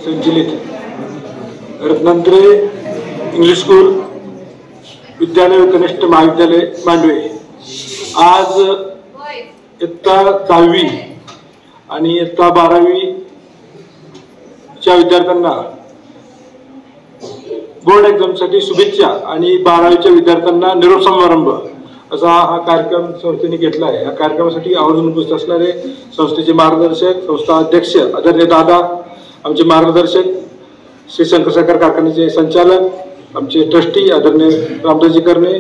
संचलित Ratnatraya English school विद्यालय कनिष्ठ महाविद्यालय मांडवे आज इयत्ता 10वी आणि इयत्ता 12वी च्या विद्यार्थ्यांना बोर्ड एक्झामसाठी शुभेच्छा आणि 12वीच्या विद्यार्थ्यांना निरोप समारंभ असा हा कार्यक्रम संस्थेने घेतला आहे। या कार्यक्रमासाठी आवर्जून उपस्थित असणारे संस्थेचे मार्गदर्शक, संस्था अध्यक्ष आदरणीय दादा, आमचे मार्गदर्शक श्री शंकर सहकार कारखान्याचे संचालक, आमचे ट्रस्टी आदरणीय रामदासजी करणे,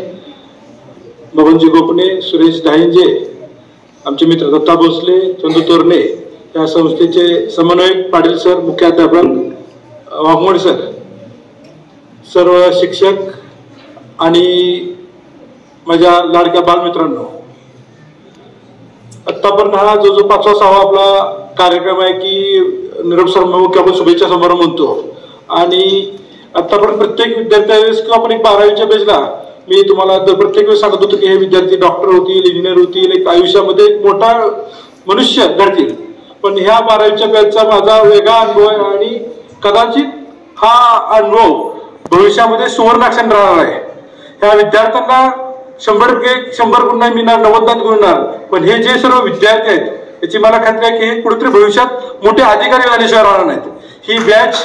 बबनजी गोपने, सुरेश धायंजे, आमचे मित्र दत्ता भोसले, चंदू तोरणे, या संस्थेचे समन्वयक पाटील सर, मुख्याध्यापक वाघमोडे सर, सर्व शिक्षक आणि माझ्या लाडक्या बालमित्रांनो, आतापर्यंत हा जो 5वा-6वा आपला कार्यक्रम आहे की निरोप समारंभ किंवा आपण शुभेच्छा समारंभ म्हणतो। आणि आतापर्यंत प्रत्येक विद्यार्थ्यावेळेस किंवा आपण एक 12वीच्या बेसला मी तुम्हाला प्रत्येक वेळेस सांगत होतो की हे विद्यार्थी डॉक्टर होतील, इंजिनियर होतील, एक आयुष्यामध्ये एक मोठा मनुष्य घडतील। पण ह्या 12वीच्या बेसचा माझा वेगळा अनुभव आहे आणि कदाचित हा अनुभव भविष्यामध्ये सुवर्णाक्षर राहणार आहे। ह्या विद्यार्थ्यांना 100% गुण नाही मिळणार, 90 गुण मिळणार, पण हे जे सर्व विद्यार्थी आहेत याची मला खात्री आहे की हे कुठेतरी भविष्यात मोठे अधिकारी झाल्याशिवाय राहणार नाहीत। ही बॅच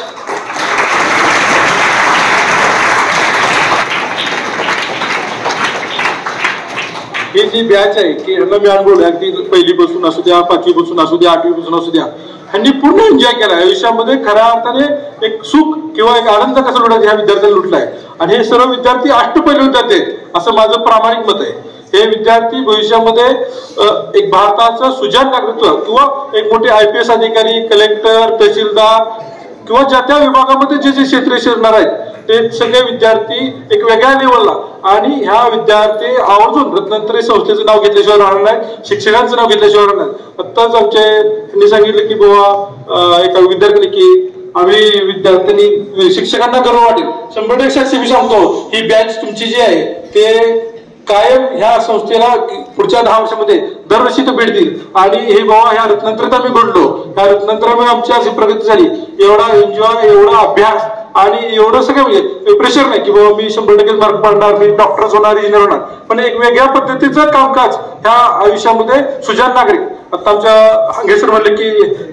ही जी बॅच आहे की ह्यांना मी अनुभव अगदी पहिलीपासून असू द्या, 5वीपासून असू द्या, 8वीपासून असू द्या, ह्यांनी पूर्ण एन्जॉय केला आयुष्यामध्ये। खऱ्या अर्थाने एक सुख किंवा एक आनंद कसा लुटायचा ह्या विद्यार्थ्यांनी लुटलाय आणि हे सर्व विद्यार्थी अष्टपैलू विद्यार्थी आहेत असं माझं प्रामाणिक मत आहे। हे विद्यार्थी भविष्यामध्ये एक भारताचं सुजाण नागरिकत्व किंवा एक मोठे IPS अधिकारी, कलेक्टर, तहसीलदार किंवा ज्या त्या विभागामध्ये जे जे क्षेत्र शिरणार आहेत ते सगळे विद्यार्थी एक वेगळ्या लेवलला, आणि ह्या विद्यार्थी आवर्जून रत्नात्रय संस्थेचं नाव घेतल्याशिवाय राहणार नाही, शिक्षकांचं नाव घेतल्याशिवाय राहणार नाही। आत्ताच त्यांनी सांगितलं की बाबा एका विद्यार्थ्यांनी की आम्ही विद्यार्थ्यांनी शिक्षकांना गर्व वाटेल। 100% मी सांगतो ही बॅच तुमची जी आहे ते कायम ह्या संस्थेला पुढच्या 10 वर्षामध्ये दरवर्षी तो भेट देईल आणि हे बाबा ह्या रत्नात्रयात आम्ही घडलो, ह्या रत्नात्रयामुळे आमची अशी प्रगती झाली, एवढा एन्जॉय, एवढा अभ्यास आणि एवढं सगळं म्हणजे प्रेशर नाही की बाबा मी 100% मार्क पाडणार, मी डॉक्टरच होणार, इंजिनियर होणार, पण एक वेगळ्या पद्धतीचं कामकाज ह्या आयुष्यामध्ये सुजाण नागरिक। आता आमच्या हांगे सर म्हणले की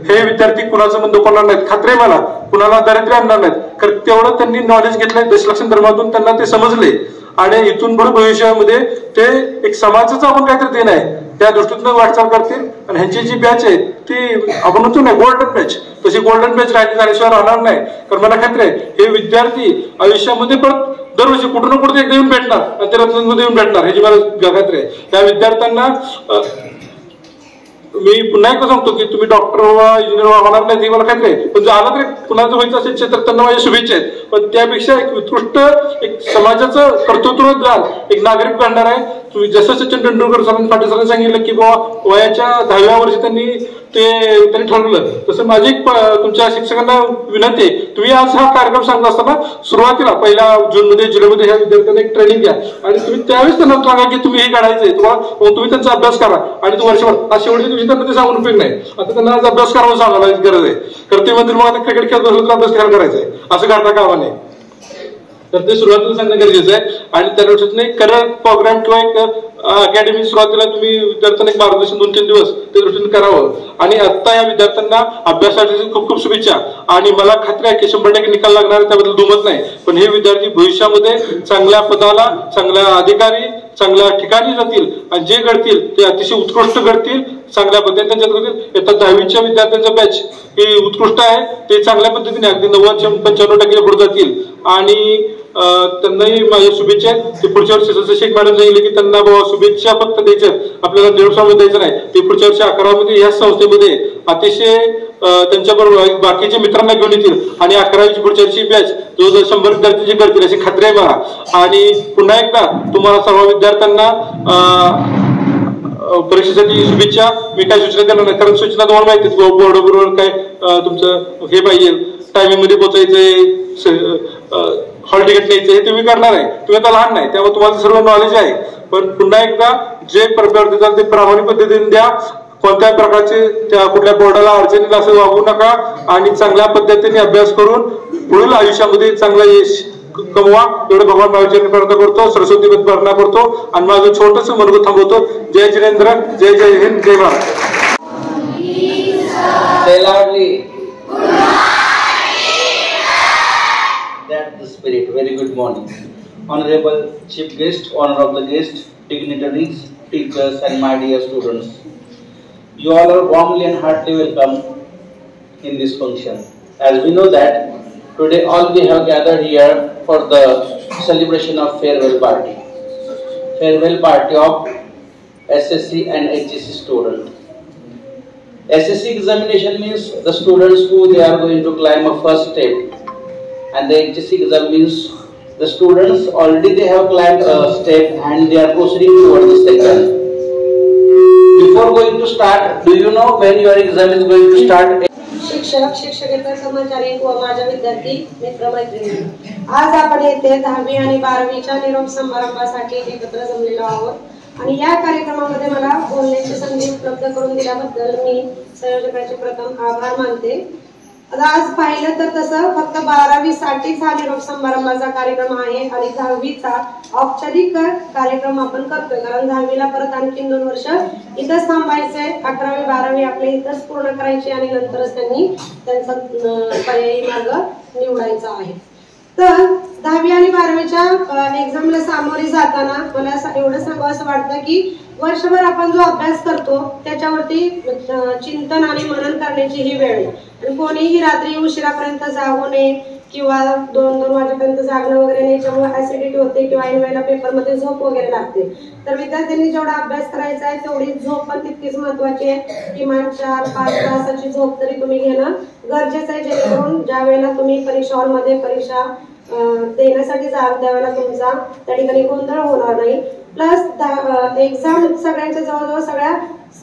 हे विद्यार्थी कुणाचं मन दुखवणार नाहीत, खात्री मला कुणाला दारिद्र्य आणणार नाहीत, कारण तेवढं त्यांनी नॉलेज घेतलंय दशलक्ष धर्मातून, त्यांना ते समजले आणि इथून पुढे भविष्यामध्ये ते एक समाजाचं आपण काहीतरी देणं आहे त्या दृष्टीतून वाटचाल करतील। आणि ह्यांची जी बॅच आहे ती आपण म्हणतो ना गोल्डन बॅच, तशी गोल्डन बॅच राहिली झाल्याशिवाय राहणार नाही, कारण मला खात्री आहे हे विद्यार्थी आयुष्यामध्ये परत दरवर्षी कुठं ना कुठे एकदा येऊन भेटणार आणि ते रत्नात्रयामध्ये येऊन भेटणार ह्याची मला खात्री आहे। त्या विद्यार्थ्यांना मी पुन्हा एकदा सांगतो की तुम्ही डॉक्टर व्हा, इंजिनियर होणार नाही मला खात्री आहे, पण जर आला तरी कुणाचं व्हायचं असेल क्षेत्र त्यांना माझ्या शुभेच्छा आहेत, पण त्यापेक्षा एक उत्कृष्ट एक समाजाचं कर्तृत्व एक नागरिक घडणार आहे। तुम्ही जसं सचिन तेंडुलकर सरांनी, पाटील सरांनी सांगितलं की बाबा वयाच्या 10व्या वर्षी त्यांनी ठरवलं, तसं माझी तुमच्या शिक्षकांना विनंती आहे, तुम्ही आज हा कार्यक्रम सांगत असताना सुरुवातीला 1 जूनमध्ये जुलैमध्ये ह्या विद्यार्थ्यांना एक ट्रेनिंग द्या आणि तुम्ही त्यावेळेस त्यांना सांगा की तुम्ही हे काढायचंय तुम्हाला, तुम्ही त्यांचा अभ्यास करा आणि तो वर्षभर अशी एवढी दिवशी त्यांना ते सांगून उपयोग नाही। आता त्यांना आज अभ्यास करावा सांगायला गरज आहे, करते म्हणतील मग आता क्रिकेट खेळत बसलो तर अभ्यास करायला करायचंय असं करता कामा नये, तर ते सुरुवातीला सांगणं गरजेचं आहे। आणि त्या दृष्टीने करिअर प्रोग्राम किंवा एक अकॅडमी सुरुवातीला तुम्ही विद्यार्थ्यांना एक मार्गदर्शन 2-3 दिवस त्या दृष्टीने करावं। आणि आता या विद्यार्थ्यांना अभ्यासासाठी खूप खूप शुभेच्छा आणि मला खात्री आहे की 100% निकाल लागणार त्याबद्दल दुमत नाही, पण हे विद्यार्थी भविष्यामध्ये चांगल्या पदाला, चांगल्या अधिकारी, चांगल्या ठिकाणी जातील आणि जे घडतील ते अतिशय उत्कृष्ट घडतील, चांगल्या पद्धतीने त्यांच्यात घडतील। येतात 10वीच्या विद्यार्थ्यांचं बॅच हे उत्कृष्ट आहे, ते चांगल्या पद्धतीने अगदी 90-95% पुढे जातील आणि त्यांनाही माझ्या शुभेच्छा आहेत। ते पुढच्या वर्षी जसं शेख मॅडम सांगितले की त्यांना बाबा शुभेच्छा फक्त द्यायच्या, आपल्याला निरोप द्यायचं नाही, ते पुढच्या वर्षी 11वीमध्ये ह्या संस्थेमध्ये अतिशय त्यांच्याबरोबर बाकीच्या मित्रांना घेऊन येतील आणि 11वीची पुढच्या वर्षी बॅच जवळजवळ 100 विद्यार्थी जे करतील अशी खात्री आहे मला। आणि पुन्हा एकदा तुम्हाला सर्व विद्यार्थ्यांना परीक्षेसाठी शुभेच्छा। मी काय सूचना देणार नाही, कारण सूचना तुम्हाला माहिती आहे बोर्ड बरोबर काय तुमचं हे पाहिजे, टायमिंग मध्ये पोहोचायचंय, हॉल तिकीट न्यायचं, हे तुम्ही करणार आहे, तुम्ही आता लहान नाही त्यामुळे तुम्हाला सर्व नॉलेज आहे, पण पुन्हा एकदा जे पेपर देतात ते प्रामाणिक पद्धतीने द्या, कोणत्याही प्रकारचे त्या कुठल्या बोर्डाला अडचणीला असं वागू नका आणि चांगल्या पद्धतीने अभ्यास करून पुढील आयुष्यामध्ये चांगलं यश कमवा एवढं भगवान महावीर प्रार्थना करतो, सरस्वती प्रार्थना करतो आणि माझं छोटस मनोगत थांबवतो. जय जिनेंद्र, जय जय हिंद, जय Bharat. That's the spirit. Very good morning. Honorable Chief Guest, honor of the guest, dignitaries, teachers and my dear students. You all are warmly and heartily welcome in this function. As we know that today all we have gathered here for the celebration of farewell party. Farewell party of SSC and HSC student. SSC examination means the students who they are going to climb a first step. And the HSC exam means the students already they have climbed a step and they are proceeding towards the second. Before going to start, do you know when your exam is going to start? शिक्षक, शिक्षकेतर कर्मचारी व माझ्या विद्यार्थी मित्र मैत्रिणी, आज आपण येथे 10वी आणि 12वीच्या निरोप समारंभासाठी एकत्र जमलेलो आहोत आणि या कार्यक्रमामध्ये मला बोलण्याची संधी उपलब्ध करून दिल्याबद्दल मी संयोजकाचे प्रथम आभार मानते. आज पाहिलं तर तसं फक्त 12वी साठीच हा निरोप समारंभाचा कार्यक्रम आहे आणि 10वीचा औपचारिक कार्यक्रम आपण करतोय, कारण 10वीला परत आणखी 2 वर्ष इथंच थांबायचंय. 11वी 12वी आपले इथंच पूर्ण करायची आणि नंतरच त्यांनी त्यांचा पर्यायी मार्ग निवडायचा आहे. तर 10वी आणि 12वीच्या एक्झामला सामोरे जाताना मला एवढं सांगावं वाटतं की वर्षभर आपण जो अभ्यास करतो त्याच्यावरती चिंतन आणि मनन करण्याची ही वेळ आहे आणि कोणीही रात्री उशिरापर्यंत जागू नये किंवा 2-2 वाजेपर्यंत जागणं वगैरे नाही, ज्यामुळे ऍसिडिटी होते किंवा ऐन वेळेला पेपरमध्ये झोप वगैरे लागते. तर विद्यार्थ्यांनी जेवढा अभ्यास करायचा आहे तेवढी झोप पण तितकीच महत्वाची आहे. किमान 4-5 तासाची झोप तरी तुम्ही घेणं गरजेचं आहे, जेणेकरून ज्या वेळेला तुम्ही परीक्षा हॉलमध्ये परीक्षा देण्यासाठी जाल त्यावेळेला तुमचा त्या ठिकाणी गोंधळ होणार नाही. प्लस एक्झाम सगळ्यांच्या जवळजवळ सगळ्या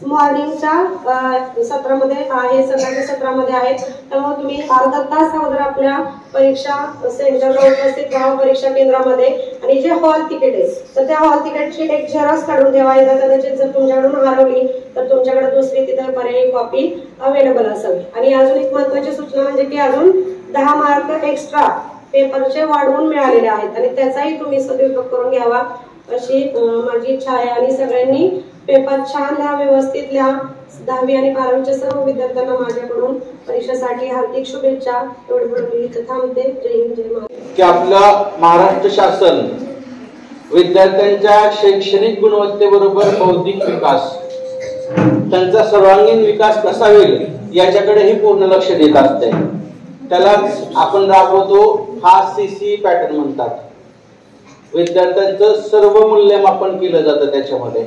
मॉर्निंगच्या सत्रामध्ये आहे, सगळ्यांच्या सत्रामध्ये आहेत. त्यामुळे तुम्ही अर्धा तास अगोदर आपल्या परीक्षा सेंटरला उपस्थित राहा परीक्षा केंद्रामध्ये. आणि जे हॉल तिकीट आहे तर त्या हॉल तिकीटची एक झेरॉक्स काढून ठेवा. एकदा कदाचित जर तुमच्याकडून हरवली तर तुमच्याकडे दुसरी तिथे पर्यायी कॉपी अवेलेबल असावी. आणि अजून एक महत्वाची सूचना म्हणजे की अजून 10 मार्क एक्स्ट्रा पेपरचे वाढवून मिळालेले आहेत आणि त्याचाही तुम्ही सदुपयोग करून घ्यावा अशी माझी इच्छा आहे. आणि सगळ्यांनी पेपर छान लिहा, व्यवस्थित लिहा. 10वी आणि 12वीच्या सर्व विद्यार्थ्यांना माझ्याकडून परीक्षेसाठी हार्दिक शुभेच्छा. एवढे बोलून इथे थांबते. जय हिंद, जय महाराष्ट्र. की आपलं महाराष्ट्र शासन विद्यार्थ्यांच्या शैक्षणिक गुणवत्तेबरोबर बौद्धिक विकास, त्यांचा सर्वांगीण विकास कसा होईल याच्याकडेही पूर्ण लक्ष देत असते. त्याला आपण राबवतो हा CC पॅटर्न म्हणतात. विद्यार्थ्यांचं सर्व मूल्यमापन केलं जातं त्याच्यामध्ये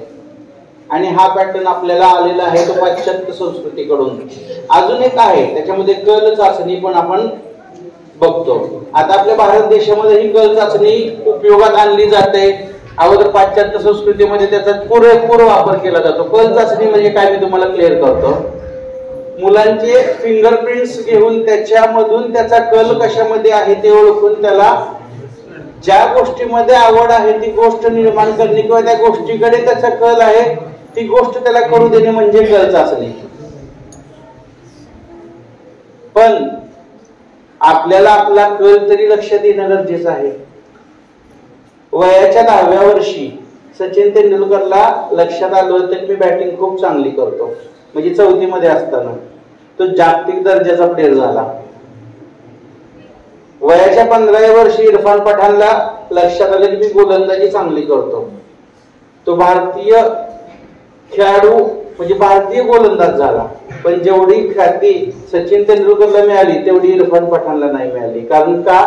आणि हा पॅटर्न आपल्याला आलेला आहे तो पाश्चात्य संस्कृतीकडून. अजून एक आहे त्याच्यामध्ये कल चाचणी पण आपण बघतो. आता आपल्या भारत देशामध्ये ही कल चाचणी उपयोगात आणली जाते. अगोदर पाश्चात्य संस्कृतीमध्ये त्याचा पुरेपूर वापर केला जातो. कल चाचणी म्हणजे काय मी तुम्हाला क्लिअर करतो. मुलांचे फिंगरप्रिंट्स घेऊन त्याच्यामधून त्याचा कल कशामध्ये आहे ते ओळखून त्याला ज्या गोष्टीमध्ये आवड आहे ती गोष्ट निर्माण करणे किंवा त्या गोष्टीकडे त्याचा कल आहे ती गोष्ट त्याला करू देणे म्हणजे कल चाचणी. पण आपल्याला आपला कल तरी लक्षात येणं गरजेचं आहे. वयाच्या 10व्या वर्षी सचिन तेंडुलकरला लक्षात आलं होतं की मी बॅटिंग खूप चांगली करतो. म्हणजे 4थी मध्ये असताना तो जागतिक दर्जाचा प्लेअर झाला. वयाच्या 15व्या वर्षी इरफान पठाणला लक्षात आलं की मी गोलंदाजी चांगली करतो. तो भारतीय खेळाडू म्हणजे भारतीय गोलंदाज झाला. पण जेवढी ख्याती सचिन तेंडुलकरला मिळाली तेवढी इरफान पठाणला नाही मिळाली. कारण का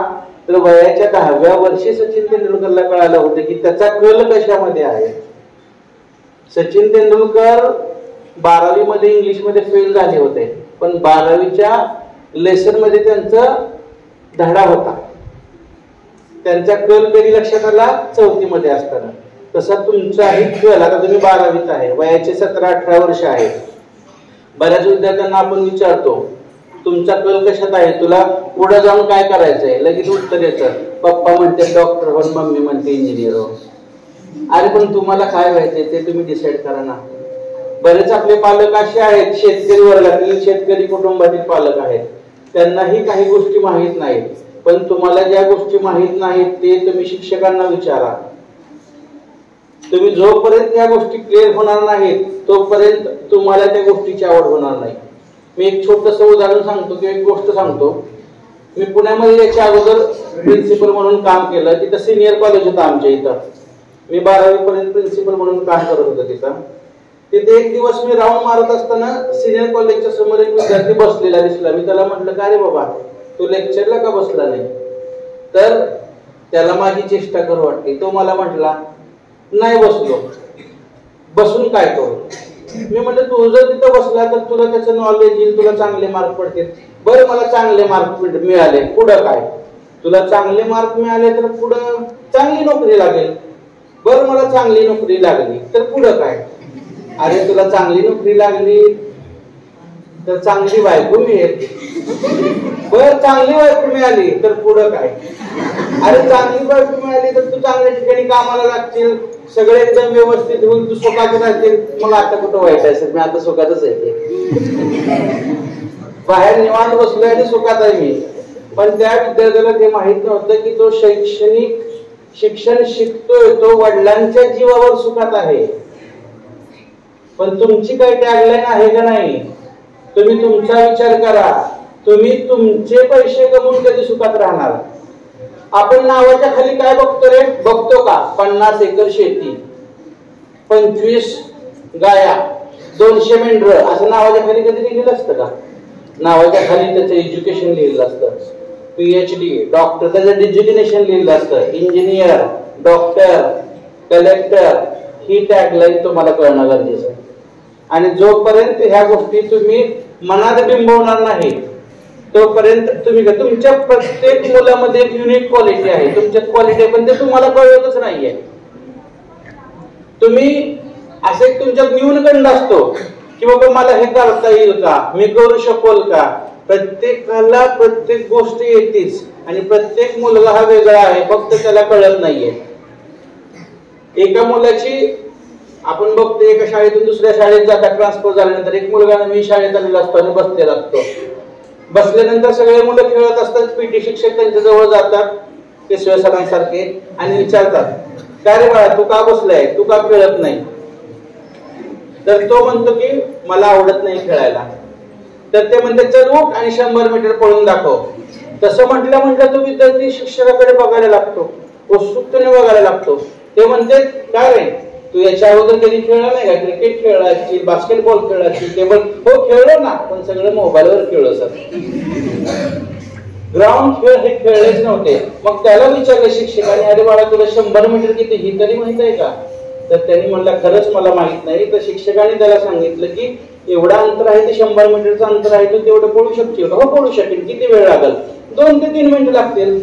तर वयाच्या 10व्या वर्षी सचिन तेंडुलकरला कळालं होतं की त्याचा कल कशामध्ये आहे. सचिन तेंडुलकर 12वी मध्ये इंग्लिश मध्ये फेल झाले होते पण 12वीच्या लेसन मध्ये त्यांचा धडा होता. त्यांचा कल कधी लक्षात आला 4थी मध्ये असताना. तसा तुमचाही कल आता तुम्ही 12वीत आहे, वयाचे 17-18 वर्ष आहे. बऱ्याच विद्यार्थ्यांना आपण विचारतो तुमचा कल कशात आहे, तुला पुढे जाऊन काय करायचंय, लगेच उत्तर येतं पप्पा म्हणते डॉक्टर हो, मम्मी म्हणते इंजिनियर हो. अरे पण तुम्हाला काय व्हायचंय ते तुम्ही डिसाईड करा ना. बरेच आपले पालक असे आहेत, शेतकरी वर्गातील, शेतकरी कुटुंबातील पालक आहेत, त्यांनाही काही गोष्टी माहीत नाहीत. पण तुम्हाला ज्या गोष्टी माहीत नाहीत ते तुम्ही शिक्षकांना विचारा. तुम्ही जोपर्यंत त्या गोष्टी क्लिअर होणार नाहीत तोपर्यंत तुम्हाला त्या गोष्टीची आवड होणार नाही. मी एक छोटस उदाहरण सांगतो किंवा एक गोष्ट सांगतो. मी पुण्यामध्ये याच्या अगोदर प्रिन्सिपल म्हणून काम केलं. तिथं सिनियर कॉलेज होतं आमच्या इथं. मी 12वी पर्यंत प्रिन्सिपल म्हणून काम करत होतो तिथं. तिथे एक दिवस मी राऊंड मारत असताना सिनियर कॉलेजच्या समोर एक विद्यार्थी बसलेला दिसला. मी त्याला म्हटलं, का रे बाबा तू लेक्चरला का बसला नाही? तर त्याला माझी चेष्टा करू वाटली. तो मला म्हटला, नाही बसलो. बसून काय करू? मी म्हटलं, तू जर तिथं बसला तर तुला त्याचं नॉलेज येईल, तुला चांगले मार्क पडतील. बरं, मला चांगले मार्क मिळाले, पुढं काय? तुला चांगले मार्क मिळाले तर पुढं चांगली नोकरी लागेल. बरं, मला चांगली नोकरी लागली तर पुढं काय? अरे, तुला चांगली नोकरी लागली तर चांगली बायको मिळेल. बरं, चांगली बायको मिळाली तर पुढं काय? अरे, चांगली बायको मिळाली तर तू चांगल्या ठिकाणी कामाला लागतील, सगळे एकदम व्यवस्थित होईल, तू सुखात राहतील. मग आता कुठं वाईट आहे? मी आता सुखातच आहे. बाहेर निवांत बसलोय आणि सुखात आहे मी. पण त्या विद्यार्थ्याला ते माहित नव्हतं की तो शिक्षण शिकतोय, तो वडिलांच्या जीवावर सुखात आहे. पण तुमची काही टॅगलाईन आहे का नाही? तुम्ही तुमचा विचार करा. तुम्ही तुमचे पैसे कमवून कधी सुखात राहणार? आपण नावाच्या खाली काय बघतो रे? बघतो का 50 एकर शेती, 25 गाया, 200 मेंढर असं नावाच्या खाली कधी लिहिलेलं असतं का? नावाच्या खाली त्याचं एज्युकेशन लिहिलेलं असतं. PhD, डॉक्टर, त्याचं डिजिग्नेशन लिहिलेलं असतं. Engineer, doctor, collector. ही टॅगलाईन तुम्हाला कळणं गरजेचं आहे. आणि जोपर्यंत ह्या गोष्टी तुम्ही मनात बिंबवणार नाही तोपर्यंत तुम्ही तुमच्या प्रत्येक मुलामध्ये एक युनिक क्वालिटी आहे. तुमच्यात क्वालिटी आहे पण ते तुम्हाला कळतच नाहीये. तुम्ही असे तुमच्यात न्यूनगंड असतो की बाबा मला हे करता येईल का, मी करू शकोल का? प्रत्येकाला प्रत्येक गोष्ट येतेच आणि प्रत्येक मुलगा हा वेगळा आहे, फक्त त्याला कळत नाहीये. एका मुलाची आपण बघतो, एका शाळेतून दुसऱ्या शाळेत जाता ट्रान्सफर झाल्यानंतर एक मुलगा नवीन शाळेत आलेला असतो आणि बसलेला असतो. बसल्यानंतर सगळे मुलं खेळत असतात. पीटी शिक्षक त्यांच्या जवळ जातात, पेशवे सरांसारखे, आणि विचारतात, काय रे बाळा तू का बसलाय, तू का खेळत नाही? तर तो म्हणतो की मला आवडत नाही खेळायला. तर ते म्हणते चल उठ आणि 100 मीटर पळून दाखव. तसं म्हटलं तो विद्यार्थी शिक्षकाकडे बघायला लागतो, उत्सुकतेने बघायला लागतो. ते म्हणते काय रे तू याच्या अगोदर कधी खेळला नाही का? क्रिकेट खेळला असशील, बास्केटबॉल खेळला असशील, टेबल. हो खेळलो ना, पण सगळं मोबाईलवर खेळलो सर. ग्राउंड खेळ हे खेळलेच नव्हते. मग त्याला विचारलं शिक्षकाने, अरे बाळा तुला 100 मीटर किती ही तरी माहित आहे का? तर त्यांनी म्हणलं खरंच मला माहित नाही. तर शिक्षकाने त्याला सांगितलं की एवढं अंतर आहे ते 100 मीटरचं अंतर आहे, तू तेवढं पळू शकशील का? हो पळू शकेल. किती वेळ लागेल? 2 ते 3 मिनिटं लागतील.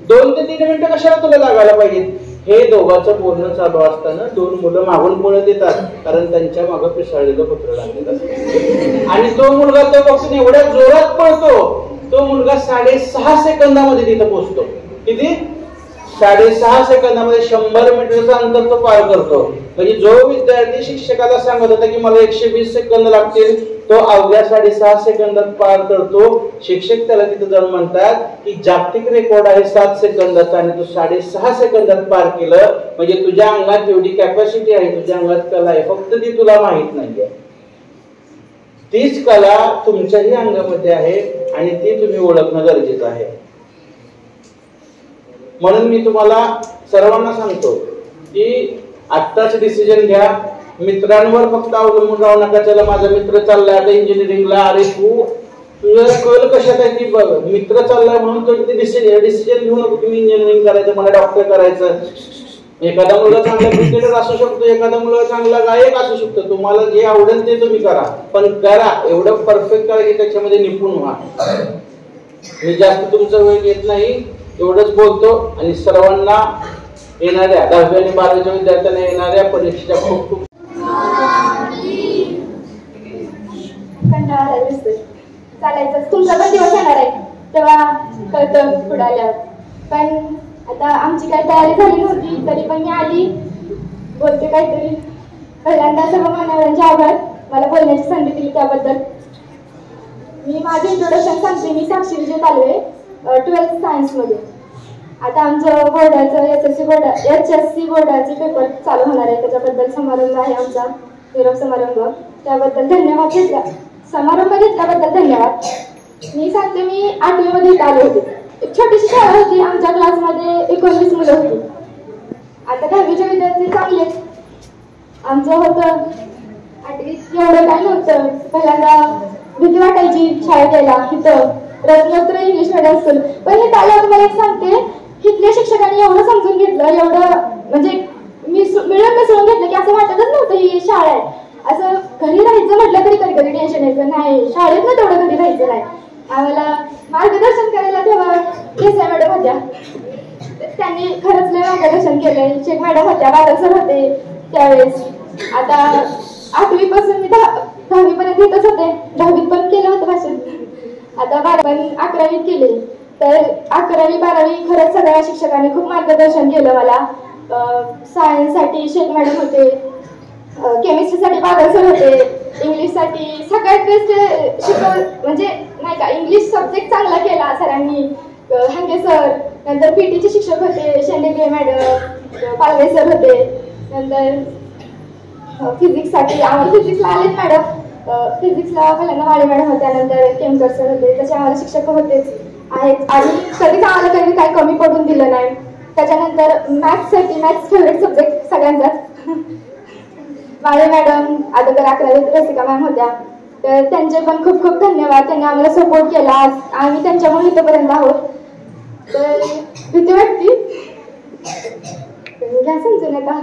2 ते 3 मिनिटं कशाला तुला लागायला पाहिजे? हे दोघांचं बोलणं चालू असताना 2 मुलं मागून पळत येतात, कारण त्यांच्या मागं पिसाळलेलं पत्र लागलेलं असतं. आणि तो मुलगा तो बघून एवढ्या जोरात पळतो, तो मुलगा 6.5 सेकंदामध्ये तिथं पोहोचतो. किती? 6.5 सेकंदामध्ये 100 मीटरचं अंतर तो पार करतो. म्हणजे जो विद्यार्थी शिक्षकाला सांगत होता की मला 120 सेकंद लागतील, तो अवघ्या 6.5 सेकंदात पार करतो. शिक्षक त्याला तिथे जाऊन म्हणतात की जागतिक रेकॉर्ड आहे 7 सेकंदाचा आणि तू 6.5 सेकंदात पार केलं. म्हणजे तुझ्या अंगात एवढी कॅपॅसिटी आहे, तुझ्या अंगात कला आहे, फक्त ती तुला माहित नाहीये. तीच कला तुमच्याही अंगामध्ये आहे आणि ती तुम्ही ओळखणं गरजेचं आहे. म्हणून मी तुम्हाला सर्वांना सांगतो की आत्ताच डिसिजन घ्या. मित्रांवर फक्त अवलंबून राहू नका. चला माझा मित्र चाललाय आता इंजिनिअरिंगला, अरे तुझं कल कशात आहे की मित्र चाललाय म्हणून तो डिसिजन घेऊ नको की मी इंजिनिअरिंग करायचं, मला डॉक्टर करायचं. एखादा मुलगा चांगला क्रिकेटर असू शकतो, एखादा मुलगा चांगला गायक असू शकतो. तुम्हाला जे आवडेल ते तुम्ही करा, पण करा एवढं परफेक्ट करा की त्याच्यामध्ये निपुण व्हा. मी जास्त तुमचा वेळ घेत नाही, एवढंच बोलतो. आणि सर्वांना येणाऱ्या 10वी आणि 12वीच्या विद्यार्थ्यांना येणाऱ्या परीक्षेच्या खूप खूप कंटाळा दिसतोय. चालायचं तुमचा पण दिवस येणार आहे तेव्हा कळतं पुढे आल्यावर. पण आता आमची काही तयारी झाली नव्हती तरी पण मी आली, बोलते काहीतरी. पहिल्यांदा सर्व मान्यवरांचे आभार. मला बोलण्याची संधी दिली त्याबद्दल. मी माझे इंट्रोडक्शन सांगते. मी साक्षी विजय तालवे, 12th सायन्समध्ये. आता आमचं बोर्डाचं HSC बोर्डाचे पेपर चालू होणार आहे, त्याच्याबद्दल समारंभ आहे आमचा, निरोप समारंभ. त्याबद्दल धन्यवाद समारंभ घेतल्याबद्दल धन्यवाद. मी सांगते, मी 8वीमध्ये इथं आले होते. एक छोटीशी शाळा होती, आमच्या क्लासमध्ये 19 मुलं होती. आता 10वीचे विद्यार्थी चांगले. आमचं होतं 8वीत एवढं काय नव्हतं. पहिल्यांदा भीती वाटायची शाळेत यायला. इथं रत्नोत्तर इंग्लिश मीडियम स्कूल. पण हे त्याला तुम्हाला एक सांगते, इथल्या शिक्षकांनी एवढं समजून घेतलं, एवढं म्हणजे मिळून मिसळून घेतलं की असं वाटतच नव्हतं ही शाळा आहे. असं घरी राहायचं म्हटलं तरी कधी कधी टेन्शन यायचं. नाही, शाळेत ना तेवढं कधी राहायचं नाही. आम्हाला मार्गदर्शन करायला तेव्हा देसाई मॅडम होत्या. त्यांनी खरंच लय मार्गदर्शन केलंय. शेख मॅडम होत्या, बादल सर होते त्यावेळेस. आता 8वीपासून मी 10वीपर्यंत इथंच होते. 10वीत पण केलं होतं भाषण. आता 12वी 11वीत केले. तर 11वी 12वी खरंच सगळ्या शिक्षकांनी खूप मार्गदर्शन केलं मला. सायन्ससाठी शेख मॅडम होते, केमिस्ट्रीसाठी बादल सर होते, इंग्लिशसाठी सगळ्यात बेस्ट म्हणजे नाही का इंग्लिश सब्जेक्ट चांगला केला सरांनी. हंगे सर, नंतर PT शिक्षक होते, शेंडेगे मॅडम, पालवे सर होते. नंतर फिजिक्ससाठी आम्हाला फिजिक्सला आलेच मॅडम. फिजिक्सला पहिल्यांदा माळे मॅडम होत्या, नंतर केमकर सर होते. तसे आम्हाला शिक्षक होतेच आहेत आणि कधीच आम्हाला कधी काही कमी पडून दिलं नाही. त्याच्यानंतर मॅथ्स फेवरेट सब्जेक्ट सगळ्यांचाच. माळे मॅडम, अगोदर 11वीत रसिका मॅम होत्या. तर त्यांचे पण खूप खूप धन्यवाद. त्यांनी आम्हाला सपोर्ट केला. आम्ही त्यांच्यामुळे इथंपर्यंत आहोत. तर भीती वाटती, काय समजू नका.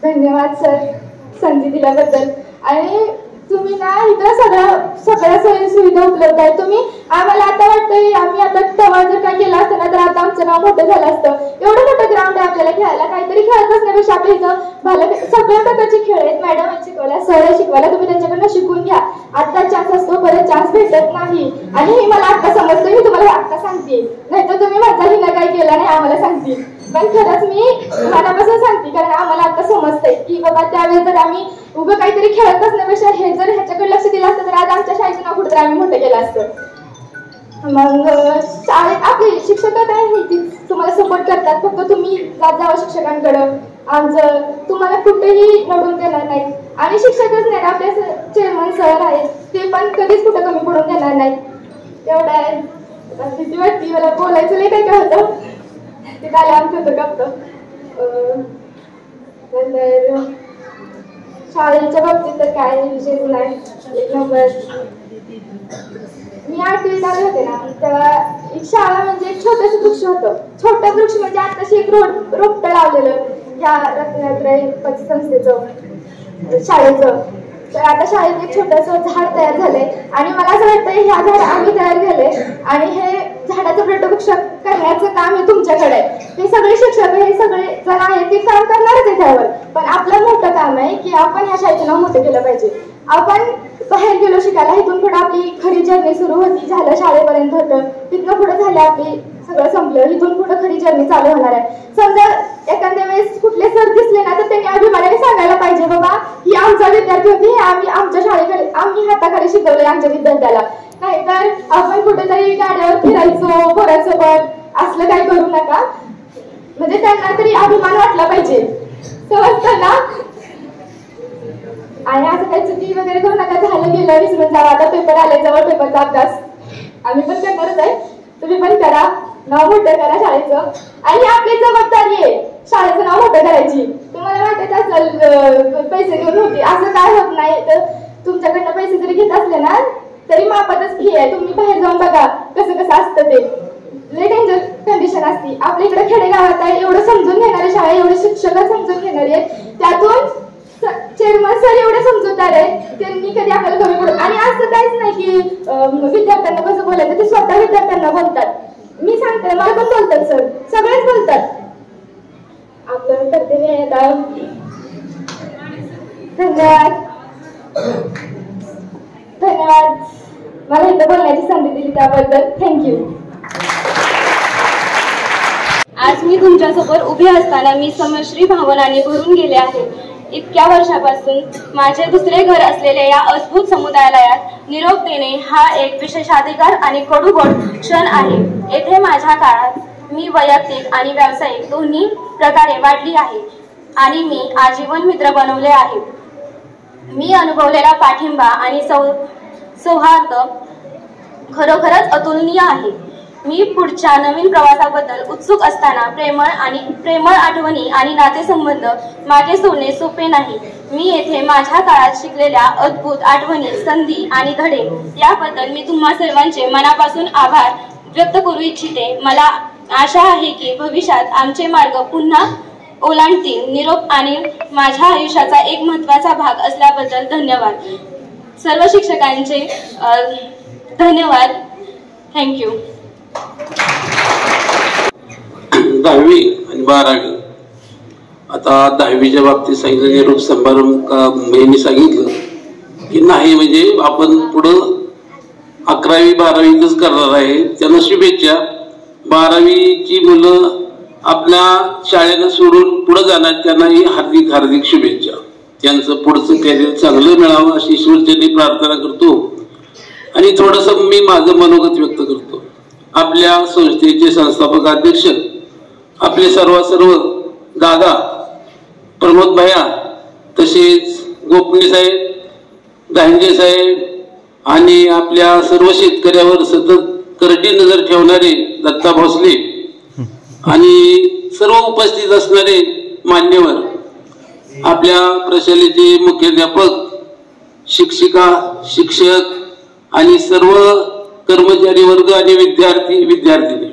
धन्यवाद सर संधी दिल्याबद्दल. आणि तुम्ही ना इथं सगळ्या सोयी सुविधा उपलब्ध आहेत. तुम्ही आम्हाला आता वाटतंय आम्ही आता तेव्हा जर काय केलं असतं ना तर आता आमचं नाव मोठं झालं असतं. एवढं मोठं ग्राउंड आहे आपल्याला खेळायला. काहीतरी खेळत बसण्यापेक्षा आपल्या इथं सगळ्या प्रकारचे खेळ आहेत. मॅडम शिकवल्या, सर शिकवायला, तुम्ही त्यांच्याकडनं शिकून घ्या. आता चान्स असतो, परत चान्स भेटत नाही. आणि हे मला आता समजतं, मी तुम्हाला आता सांगते. नाहीतर तुम्ही माझा हिनं काही केला नाही आम्हाला सांगतील. पण खरंच मी मनापासून सांगते, कारण आम्हाला आता समजतंय की बाबा त्यावेळेस जर आम्ही उभं काहीतरी खेळत बसण्यापेक्षा हे जर ह्याच्याकडे लक्ष दिलं असतं तर आज आमच्या शाळेचं नाव कुठेतरी आम्ही मोठं केलं असतं. मग शाळेत आपले शिक्षक काय माहिती तुम्हाला सपोर्ट करतात. फक्त तुम्ही जात जावं शिक्षकांकडं. आमचं तुम्हाला कुठेही नडून देणार नाही. आणि शिक्षकच नाही, आपले चेअरमन सर आहेत, ते पण कधीच कुठं कमी पडून देणार नाहीत. तेवढं आहे. भीती वाटती मला, बोलायचं नाही काय होतं ते काय आमचं होतं गप्प. नंतर शाळेच्या बाबतीत तर काय विषयच नाही, एक नंबर. मी 8वीत आले होते ना तेव्हा एक शाळा म्हणजे एक छोटंसं वृक्ष होतं. छोटं वृक्ष म्हणजे आताशी एक रोपटं लावलेलं या रत्नात्रय पतसंस्थेचं शाळेचं. तर आता शाळेत एक छोटंसं झाड तयार झालंय आणि मला असं वाटतं ह्या झाड आम्ही तयार केले आणि हे झाडाचं वृक्ष करण्याचं काम हे तुमच्याकडे आहे. हे सगळे शिक्षक हे सगळे जण आहेत ते काम करणारच आहे त्यावर. पण आपलं मोठं काम आहे की आपण ह्या शाळेचं नाव मोठं केलं पाहिजे. आपण बाहेर गेलो शिकायला, इथून पुढे आपली खरी जर्नी सुरू होती. झालं शाळेपर्यंत होतं, तिथनं पुढे झालं आपली सगळं संपलं. इथून पुढे खरी जर्नी चालू होणार आहे. समजा एखाद्या वेळेस कुठले सर दिसले ना तर त्यांनी अभिमानाने सांगायला पाहिजे बाबा ही आमचा विद्यार्थी होती, आम्ही आमच्या शाळेकडे आम्ही हाताखाली शिकवले आमच्या विद्यार्थ्याला. नाहीतर आपण कुठेतरी गाड्यावर फिरायचो पोरांसोबत असलं काही करू नका. म्हणजे त्यांना तरी अभिमान वाटला पाहिजे, समजतं ना. आणि असं काही चुकी वगैरे करू नका. झालं गेलं विसरून जावं. आता पेपर आले जवळ, पेपरचा अभ्यास आम्ही पण करणारच आहे. तुम्ही पण करा, नाव मोठं करा शाळेचं. आणि आपली जबाबदारी आहे शाळेचं नाव मोठं करायची. तुम्हाला वाटत असेल पैसे घेऊन होती, असं काय होत नाही. तर तुमच्याकडनं पैसे जरी घेत असले ना तरी मापातच फी आहे. तुम्ही बाहेर जाऊन बघा कसं कसं असतं ते. लय डेंजर कंडिशन असते. आपल्या इकडे खेडेगावात आहे, एवढं समजून घेणारे शाळा, एवढे शिक्षक समजून घेणारे आहेत. त्यातून चेअरमन सर एवढे समजूतदार आहे, त्यांनी कधी आपल्याला कमी पडत. आणि असं काहीच नाही की विद्यार्थ्यांना कसं बोलायचं, ते स्वतः विद्यार्थ्यांना बोलतात. मी सांगते मला पण बोलतात सर, सगळेच बोलतात. आपलं कर्तव्य आहे आता. धन्यवाद धन्यवाद मला इथं बोलण्याची संधी दिली त्याबद्दल थँक्यू. आज मी तुमच्यासमोर उभी असताना मी समश्री भावनाने भरून गेले आहे. इतक्या वर्षापासून माझे दुसरे घर असलेल्या या अद्भुत समुदायालयात निरोप देणे हा एक विशेषाधिकार आणि कडूगोड क्षण आहे. येथे माझ्या काळात मी वैयक्तिक आणि व्यावसायिक दोन्ही प्रकारे वाढली आहे आणि मी आजीवन मित्र बनवले आहेत. मी अनुभवलेला पाठिंबा आणि सौहार्द खरोखरच अतुलनीय आहे. मी पुढच्या नवीन प्रवासाबद्दल उत्सुक असताना प्रेमळ आठवणी आणि नातेसंबंध मागे सोडणे सोपे नाही. मी येथे माझ्या काळात शिकलेल्या अद्भुत आठवणी, संधी आणि धडे याबद्दल मी तुम्हा सर्वांचे मनापासून आभार व्यक्त करू इच्छिते. मला आशा आहे की भविष्यात आमचे मार्ग पुन्हा ओलांडतील. निरोप आणि माझ्या आयुष्याचा एक महत्त्वाचा भाग असल्याबद्दल धन्यवाद. सर्व शिक्षकांचे धन्यवाद. थँक्यू. 10वी आणि 12वी. आता 10वीच्या बाबतीत सांगितलं निरोप समारंभ मी सांगितलं की नाही, म्हणजे आपण पुढं 11वी 12वीतच करणार आहे. त्यांना शुभेच्छा. 12वीची मुलं आपल्या शाळेला सोडून पुढे जाणार, त्यांनाही हार्दिक हार्दिक शुभेच्छा. त्यांचं पुढचं कॅरियर चांगलं मिळावं अशी ईश्वरचरणी प्रार्थना करतो. आणि थोडंसं मी माझं मनोगत व्यक्त करतो. आपल्या संस्थेचे संस्थापक अध्यक्ष आपले सर्व दादा प्रमोद भैया, तसेच गोपनी साहेब, दांजे साहेब आणि आपल्या सर्व शेतकऱ्यावर सतत करडी नजर ठेवणारे दत्ता भोसले आणि सर्व उपस्थित असणारे मान्यवर, आपल्या प्रशालेचे मुख्याध्यापक, शिक्षिका, शिक्षक आणि सर्व कर्मचारी वर्ग आणि विद्यार्थी.